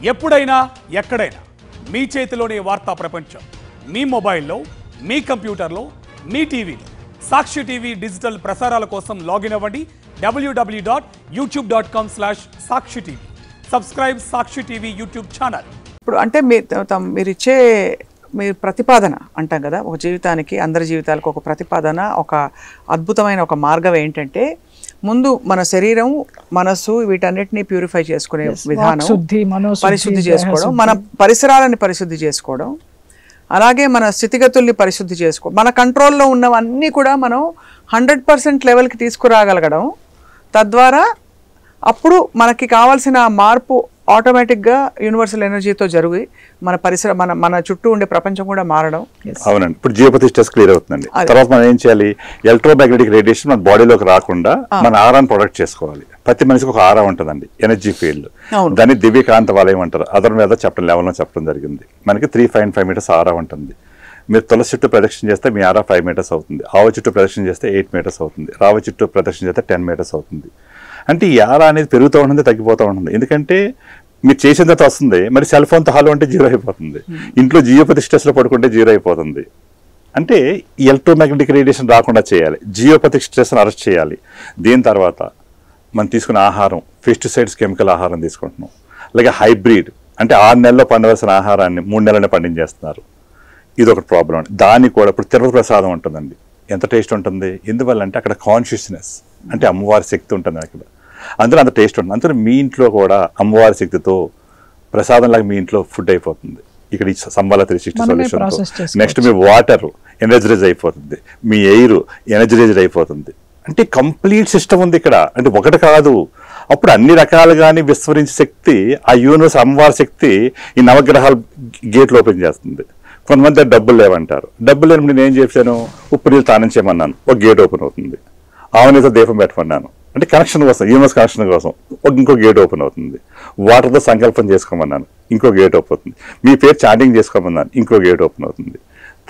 ఎప్పుడైనా ఎక్కడైనా మీ చేతిలోనే వార్తా ప్రపంచం. మీ మొబైల్లో, మీ కంప్యూటర్లో, మీ టీవీలో. సాక్షి టీవీ డిజిటల్ ప్రసారాల కోసం లాగిన్ అవ్వండి www.youtube.com/సాక్షి టీవీ. సబ్స్క్రైబ్ సాక్షి టీవీ యూట్యూబ్ ఛానల్. ఇప్పుడు అంటే మీరిచ్చే మీరు ప్రతిపాదన అంటాం కదా, ఒక జీవితానికి, అందరి జీవితాలకు ఒక ప్రతిపాదన, ఒక అద్భుతమైన ఒక మార్గం ఏంటంటే, ముందు మన శరీరం, మనస్సు వీటన్నిటిని ప్యూరిఫై చేసుకునే విధానం, పరిశుద్ధి చేసుకోవడం, మన పరిసరాలని పరిశుద్ధి చేసుకోవడం, అలాగే మన స్థితిగతుల్ని పరిశుద్ధి చేసుకోవడం, మన కంట్రోల్లో ఉన్నవన్నీ కూడా మనం 100% లెవెల్కి తీసుకురాగలగడం. తద్వారా అప్పుడు మనకి కావాల్సిన మార్పు ఆటోమేటిక్గా యూనివర్సల్ ఎనర్జీతో జరిగి మన పరిసర మన చుట్టూ ఉండే ప్రపంచం కూడా మారడం. అవునండి. ఇప్పుడు జియోపతి స్ట్రెస్ క్లియర్ అవుతుందండి. తర్వాత మనం ఏం చేయాలి? ఎలక్ట్రోమాగ్నెటిక్ రేడియేషన్ మన బాడీలోకి రాకుండా మన ఆరాన్ని ప్రొటెక్ట్ చేసుకోవాలి. ప్రతి మనిషికి ఒక ఆరా ఉంటుందండి, ఎనర్జీ ఫీల్డ్. దాన్ని దివ్యకాంత వలయం అంటారు. అదర్ మీద చెప్పడం లెవెల్లో చెప్పడం జరిగింది. మనకి 3.5 మీటర్స్ ఆరా ఉంటుంది. మీరు తులసి చుట్టూ ప్రదక్షిణ చేస్తే మీ ఆరా 5 మీటర్స్ అవుతుంది. ఆవు చుట్టూ ప్రదక్షిణ చేస్తే 8 మీటర్స్ అవుతుంది. రావి చుట్టూ ప్రదక్షిణ చేస్తే 10 మీటర్స్ అవుతుంది. అంటే ఈ ఆరా అనేది పెరుగుతూ ఉంటుంది, తగ్గిపోతూ ఉంటుంది. ఎందుకంటే మీరు చేసిన తర్వాత వస్తుంది, మరి సెల్ ఫోన్తో హాలో అంటే 0 అయిపోతుంది. ఇంట్లో జియోపతి స్ట్రెస్లో పడుకుంటే 0 అయిపోతుంది. అంటే ఈ ఎలక్ట్రోమాగ్నెటిక్ రేడియేషన్ రాకుండా చేయాలి, జియోపతిక్ స్ట్రెస్ని అరెస్ట్ చేయాలి. దీని తర్వాత మనం తీసుకునే ఆహారం, పెస్టిసైడ్స్, కెమికల్ ఆహారం తీసుకుంటున్నాం. అలాగే హైబ్రిడ్ అంటే 6 నెలల్లో పండవలసిన ఆహారాన్ని 3 నెలలనే పండించేస్తున్నారు. ఇది ఒక ప్రాబ్లం అండి. దానికి కూడా ఇప్పుడు తిరుపతి ప్రసాదం ఉంటుందండి. ఎంత టేస్ట్ ఉంటుంది? ఎందువల్ల అంటే అక్కడ కాన్షియస్నెస్ అంటే అమ్మవారి శక్తి ఉంటుంది అక్కడ, అందులో అంత టేస్ట్ ఉంటుంది. అందులో మీ ఇంట్లో కూడా అమ్మవారి శక్తితో ప్రసాదంలాగా మీ ఇంట్లో ఫుడ్ అయిపోతుంది. ఇక్కడ ఈ సంబాల 360 సొల్యూషన్. నెక్స్ట్ మీ వాటర్ ఎనర్జరైజ్ అయిపోతుంది, మీ ఎయిర్ ఎనర్జరైజ్డ్ అయిపోతుంది. అంటే కంప్లీట్ సిస్టమ్ ఉంది ఇక్కడ. అంటే ఒకటి కాదు, అప్పుడు అన్ని రకాలుగానే విస్మరించే శక్తి ఆ యూనివర్స్ అమ్మవారి శక్తి ఈ నవగ్రహాల గేట్లు ఓపెన్ చేస్తుంది. కొంతమంది డబ్బులు లేవంటారు. డబ్బులు లేనప్పుడు నేను ఏం చేశాను? ఉప్పు నీళ్ళు తానం చేయమన్నాను, ఒక గేట్ ఓపెన్ అవుతుంది. ఆవునితో దీపం పెట్టమన్నాను, అంటే కనెక్షన్ కోసం, యూనివర్స్ కనెక్షన్ కోసం ఇంకో గేట్ ఓపెన్ అవుతుంది. వాటర్తో సంకల్పం చేసుకోమన్నాను, ఇంకో గేట్ ఓపెన్ అవుతుంది. మీ పేరు చాటింగ్ చేసుకోమన్నాను, ఇంకో గేట్ ఓపెన్ అవుతుంది.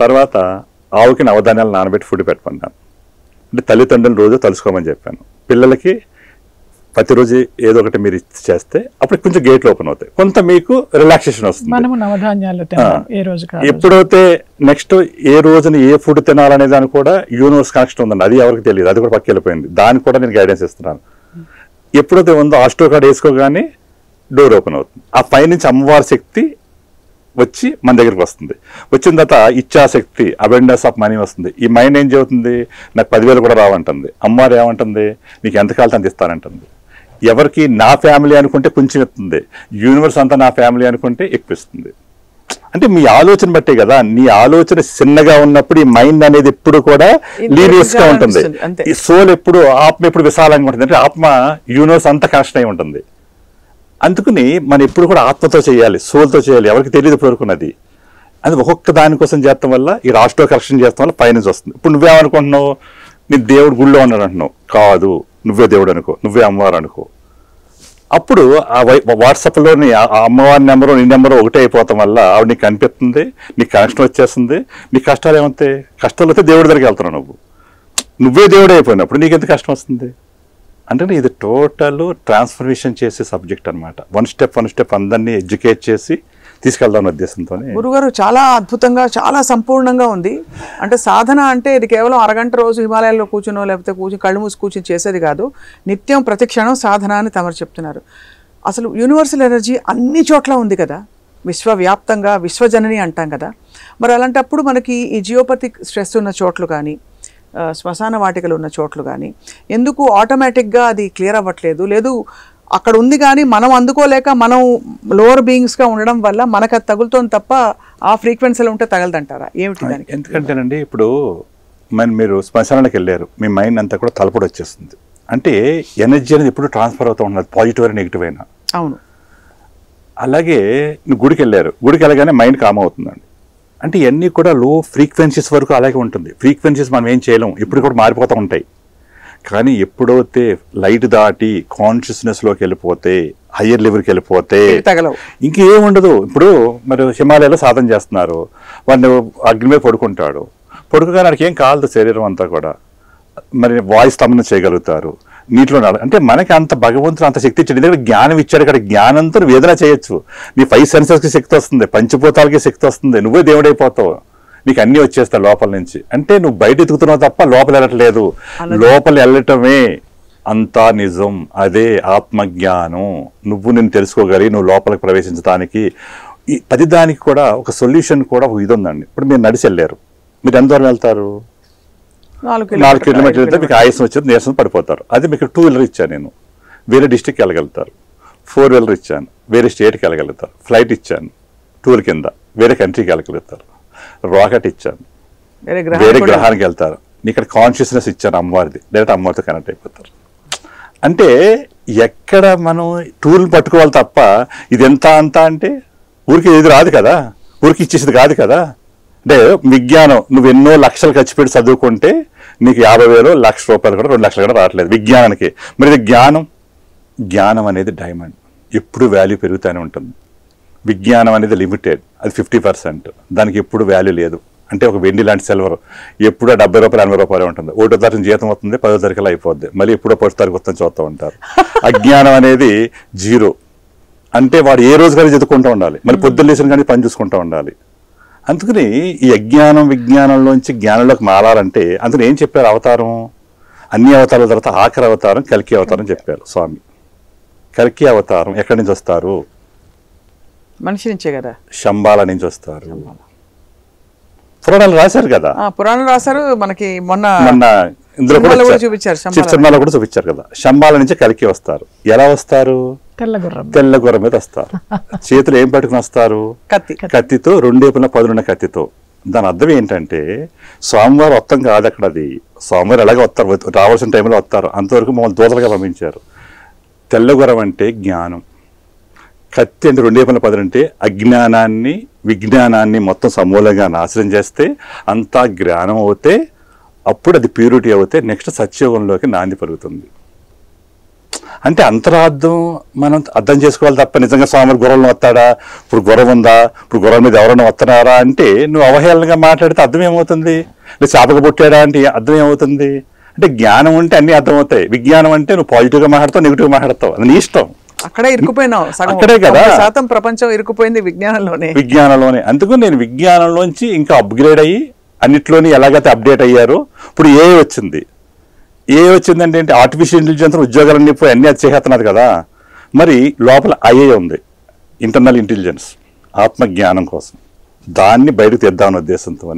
తర్వాత ఆవుకి నవధాన్యాలు నానబెట్టి ఫుడ్ పెట్టమన్నాను. అంటే తల్లిదండ్రులు రోజు తలుసుకోమని చెప్పాను. పిల్లలకి ప్రతిరోజు ఏదో ఒకటి మీరు చేస్తే అప్పుడు కొంచెం గేట్లు ఓపెన్ అవుతాయి, కొంత మీకు రిలాక్సేషన్ వస్తుంది. ఎప్పుడైతే నెక్స్ట్ ఏ రోజున ఏ ఫుడ్ తినాలనే దానికి కూడా యూనివర్స్ కనెక్షన్ ఉందండి. అది ఎవరికి తెలియదు, అది కూడా పక్కకి వెళ్ళిపోయింది. దానికి కూడా నేను గైడెన్స్ ఇస్తున్నాను. ఎప్పుడైతే ఉందో ఆస్ట్రో కార్డ్ వేసుకోగానే డోర్ ఓపెన్ అవుతుంది. ఆ పైనుంచి అమ్మవారి శక్తి వచ్చి మన దగ్గరికి వస్తుంది. వచ్చిన తర్వాత ఇచ్ఛాశక్తి, అబెండెన్స్ ఆఫ్ మనీ వస్తుంది. ఈ మైండ్ ఏం చెబుతుంది? నాకు 10,000 కూడా రావంటుంది. అమ్మవారు ఏమంటుంది? నీకు ఎంత కాలం అంత ఇస్తానంటుంది. ఎవరికి నా ఫ్యామిలీ అనుకుంటే కొంచెం ఇస్తుంది, యూనివర్స్ అంతా నా ఫ్యామిలీ అనుకుంటే ఎక్కువ ఇస్తుంది. అంటే మీ ఆలోచన బట్టే కదా. నీ ఆలోచన చిన్నగా ఉన్నప్పుడు ఈ మైండ్ అనేది ఎప్పుడు కూడా లీనియస్ గా ఉంటుంది. ఈ సోల్ ఎప్పుడు, ఆత్మ ఎప్పుడు విశాలంగా ఉంటుంది. అంటే ఆత్మ యూనివర్స్ అంతా కనెక్షన్ అయి ఉంటుంది. అందుకని మనం ఎప్పుడు కూడా ఆత్మతో చేయాలి, సోల్తో చేయాలి. ఎవరికి తెలియదు ఇప్పటివరకున్నది. అది ఒక్కొక్క దానికోసం చేస్తాం వల్ల ఈ రాష్ట్ర కరెక్షన్ చేస్తాం వల్ల పైనుంచి వస్తుంది. ఇప్పుడు నువ్వేమనుకుంటున్నావు? నీ దేవుడు గుళ్ళో ఉన్నాడు అంటున్నావు. కాదు, నువ్వే దేవుడు అనుకో, నువ్వే అమ్మవారు అనుకో. అప్పుడు ఆ వాట్సాప్లోని ఆ అమ్మవారి నెంబరు నీ నెంబరు ఒకటే అయిపోతాం వల్ల ఆవిడ నీకు కనిపిస్తుంది, నీకు కనెక్షన్ వచ్చేస్తుంది. నీ కష్టాలు ఏమవుతాయి? కష్టాలు వస్తే దేవుడి దగ్గరికి వెళ్తున్నావు. నువ్వే దేవుడే అయిపోయినప్పుడు నీకు ఎంత కష్టం వస్తుంది? అంటే ఇది టోటల్ ట్రాన్స్ఫర్మేషన్ చేసే సబ్జెక్ట్ అనమాట. వన్ స్టెప్ అందరినీ ఎడ్యుకేట్ చేసి తీసుకెళ్దాం ఉద్దేశంతో. గురుగారు చాలా అద్భుతంగా, చాలా సంపూర్ణంగా ఉంది. అంటే సాధన అంటే ఇది కేవలం అరగంట రోజు హిమాలయాల్లో కూర్చునో లేకపోతే కళ్ళు మూసి కూర్చుని చేసేది కాదు. నిత్యం ప్రతి క్షణం సాధన అని తమరు చెప్తున్నారు. అసలు యూనివర్సల్ ఎనర్జీ అన్ని చోట్ల ఉంది కదా, విశ్వవ్యాప్తంగా, విశ్వజనని అంటాం కదా. మరి అలాంటప్పుడు మనకి ఈ జియోపతిక్ స్ట్రెస్ ఉన్న చోట్లు కానీ, శ్మశాన వాటికలు ఉన్న చోట్లు కానీ ఎందుకు ఆటోమేటిక్గా అది క్లియర్ అవ్వట్లేదు? లేదు, అక్కడ ఉంది కానీ మనం అందుకోలేక మనం లోవర్ బీయింగ్స్గా ఉండడం వల్ల మనకు అది తగులుతోంది తప్ప ఆ ఫ్రీక్వెన్సీలో ఉంటే తగలదంటారా? ఏమిటి దానికి? ఎందుకంటేనండి, ఇప్పుడు మీరు శ్మశానానికి వెళ్ళారు, మీ మైండ్ అంతా కూడా తలపడి వచ్చేస్తుంది. అంటే ఎనర్జీ అనేది ఎప్పుడు ట్రాన్స్ఫర్ అవుతూ ఉన్నది, పాజిటివ్ అయినా నెగిటివ్ అయినా. అవును. అలాగే నువ్వు గుడికి వెళ్ళారు, గుడికి వెళ్ళగానే మైండ్ కామ్ అవుతుందండి. అంటే ఇవన్నీ కూడా లో ఫ్రీక్వెన్సీస్ వరకు అలాగే ఉంటుంది. ఫ్రీక్వెన్సీస్ మనం ఏం చేయలేం, ఇప్పుడు కూడా మారిపోతూ ఉంటాయి. కానీ ఎప్పుడైతే లైట్ దాటి కాన్షియస్నెస్లోకి వెళ్ళిపోతే, హయ్యర్ లెవెల్కి వెళ్ళిపోతే ఇంకేం ఉండదు. ఇప్పుడు మరి హిమాలయాలో సాధన చేస్తున్నారు, వాడిని అగ్ని మీద పడుకుంటాడు. పడుకోగానే వాడికి ఏం కాలదు శరీరం అంతా కూడా. మరి వాయిస్ తమన చేయగలుగుతారు, నీటిలో అంటే మనకి అంత భగవంతుడు అంత శక్తి ఇచ్చాడు. ఎందుకంటే జ్ఞానం ఇచ్చాడు. ఇక్కడ జ్ఞానంతో నువ్వు ఏదైనా చేయొచ్చు. నీ 5 సెన్సెస్కి శక్తి వస్తుంది, పంచభూతాలకి శక్తి వస్తుంది, నువ్వే దేవుడైపోతావు, నీకు అన్నీ వచ్చేస్తాయి లోపల నుంచి. అంటే నువ్వు బయట ఎదుగుతున్నావు తప్ప లోపల వెళ్ళట్లేదు. లోపల వెళ్ళటమే అంతా నిజం. అదే ఆత్మజ్ఞానం. నువ్వు నేను తెలుసుకోగలిగి నువ్వు లోపలికి ప్రవేశించడానికి ఈ ప్రతిదానికి కూడా ఒక సొల్యూషన్ కూడా ఒక ఇది ఉందండి. ఇప్పుడు మీరు నడిచి వెళ్ళారు, మీరు ఎంత దూరం వెళ్తారు? 4 కిలోమీటర్లు వెళ్తే మీకు ఆయాసం వచ్చేది, నీరసం పడిపోతారు. అదే మీకు 2 వీలర్ ఇచ్చాను నేను, వేరే డిస్ట్రిక్ట్కి వెళ్ళగలుగుతారు. 4 వీలర్ ఇచ్చాను, వేరే స్టేట్కి వెళ్ళగలుగుతారు. ఫ్లైట్ ఇచ్చాను, టూర్ కింద వేరే కంట్రీకి వెళ్ళగలుగుతారు. రాకెట్ ఇచ్చాను, వేరే గ్రహానికి వెళ్తారు. ఇక్కడ కాన్షియస్నెస్ ఇచ్చాను అమ్మవారిది, డైరెక్ట్ అమ్మవారితో కనెక్ట్ అయిపోతారు. అంటే ఎక్కడ మనం టూల్ పట్టుకోవాలి తప్ప ఇది ఎంత అంత అంటే ఊరికి ఇది రాదు కదా, ఊరికి ఇచ్చేసేది కాదు కదా. అంటే విజ్ఞానం నువ్వు ఎన్నో లక్షలు ఖర్చు పెట్టి చదువుకుంటే నీకు 50,000 1,00,000 కూడా 2 లక్షలు కూడా రావట్లేదు విజ్ఞానానికి. మరి ఇది జ్ఞానం అనేది డైమండ్, ఎప్పుడు వాల్యూ పెరుగుతూనే ఉంటుంది. విజ్ఞానం అనేది లిమిటెడ్, అది 50%, దానికి ఎప్పుడు వాల్యూ లేదు. అంటే ఒక వెండి లాంటి సిల్వర్ ఎప్పుడో 70 రూపాయలు 80 రూపాయలు ఉంటుంది. 1వ తారీఖు జీతం వస్తుంది, 10వ తారీఖులో అయిపోద్ది, మళ్ళీ ఎప్పుడో 1వ తారీఖు వస్తుంది చూస్తూ ఉంటారు. అజ్ఞానం అనేది 0. అంటే వాడు ఏ రోజు కానీ చదువుకుంటూ ఉండాలి, మళ్ళీ పొద్దున్న లేచిన కానీ పని చూసుకుంటూ ఉండాలి. అందుకని ఈ అజ్ఞానం విజ్ఞానంలోంచి జ్ఞానంలోకి మారాలంటే అందుకని ఏం చెప్పారు అవతారం? అన్ని అవతారాల తర్వాత ఆఖరి అవతారం కల్కి అవతారం చెప్పారు స్వామి. కల్కి అవతారం ఎక్కడి నుంచి వస్తారు? మనిషి నుంచే కదా, శంబాల నుంచి వస్తారు. పురాణాలు రాశారు కదా, పురాణాలు రాశారు. మనకి మొన్న ఇందులో కూడా చూపించారు, సినిమాలో కూడా చూపించారు కదా. శంబాల నుంచి కలికి వస్తారు. ఎలా వస్తారు? తెల్ల గుర్రం మీద వస్తారు. చేతులు ఏం పట్టుకుని వస్తారు? కత్తితో, 2 వైపులా పదునున్న కత్తితో. దాని అర్థం ఏంటంటే స్వామివారు వస్తాం కాదు అక్కడ, అది స్వామివారు ఎలాగ వస్తారు, రావాల్సిన టైంలో వస్తారు. అంతవరకు మమ్మల్ని దూతలుగా పంపించారు. తెల్ల గుర్రం అంటే జ్ఞానం, కత్తి అంటే 2 వైపులా పదును అంటే అజ్ఞానాన్ని విజ్ఞానాన్ని మొత్తం సమూలంగా నాశనం చేస్తే అంతా జ్ఞానం అవుతే అప్పుడు అది ప్యూరిటీ అవుతే నెక్స్ట్ సత్యయుగంలోకి నాంది పలుకుతుంది. అంటే అంతరార్థం మనం అర్థం చేసుకోవాలి తప్ప నిజంగా స్వామి గుర్రంలో వస్తాడా, ఇప్పుడు గుర్రం ఉందా, ఇప్పుడు గుర్రం మీద ఎవరైనా వస్తున్నారా అంటే నువ్వు అవహేళనగా మాట్లాడితే అర్థం ఏమవుతుంది? లేదా చేపక పుట్టాడా అంటే అర్థం ఏమవుతుంది? అంటే జ్ఞానం ఉంటే అన్నీ అర్థమవుతాయి. విజ్ఞానం అంటే నువ్వు పాజిటివ్గా మాట్లాడతావు, నెగిటివ్గా మాట్లాడతావు, అది నీ ఇష్టం. అక్కడే ఇరుక్కుపోయినావు, అక్కడే కదా శాతం ప్రపంచం ఇరుక్కుపోయింది విజ్ఞానంలోనే. అందుకు నేను విజ్ఞానంలోంచి ఇంకా అప్గ్రేడ్ అయ్యి అన్నిట్లోని ఎలాగైతే అప్డేట్ అయ్యారో ఇప్పుడు ఏ వచ్చింది. వచ్చిందంటే ఏంటి? ఆర్టిఫిషియల్ ఇంటెలిజెన్స్ ఉద్యోగాలన్నీ పోయి అన్నీ అది చేస్తున్నారు కదా. మరి లోపల ఐఏ ఉంది, ఇంటర్నల్ ఇంటెలిజెన్స్, ఆత్మజ్ఞానం కోసం. దాన్ని బయటకు తెద్దామన్న ఉద్దేశంతో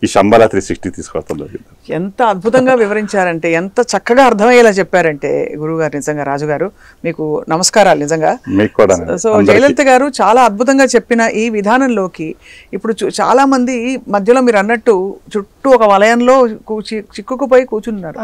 ఈ శంబాల 360 తీసుకొస్తాం జరిగింది. ఎంత అద్భుతంగా వివరించారంటే, ఎంత చక్కగా అర్థమయ్యేలా చెప్పారంటే గురువుగారు. నిజంగా రాజుగారు మీకు నమస్కారాలు. నిజంగా మీకు కూడా. సో జయలలిత గారు చాలా అద్భుతంగా చెప్పిన ఈ విధానంలోకి ఇప్పుడు చాలా మంది మధ్యలో మీరు అన్నట్టు చుట్టూ ఒక వలయంలో చిక్కుకుపోయి కూర్చున్నారు.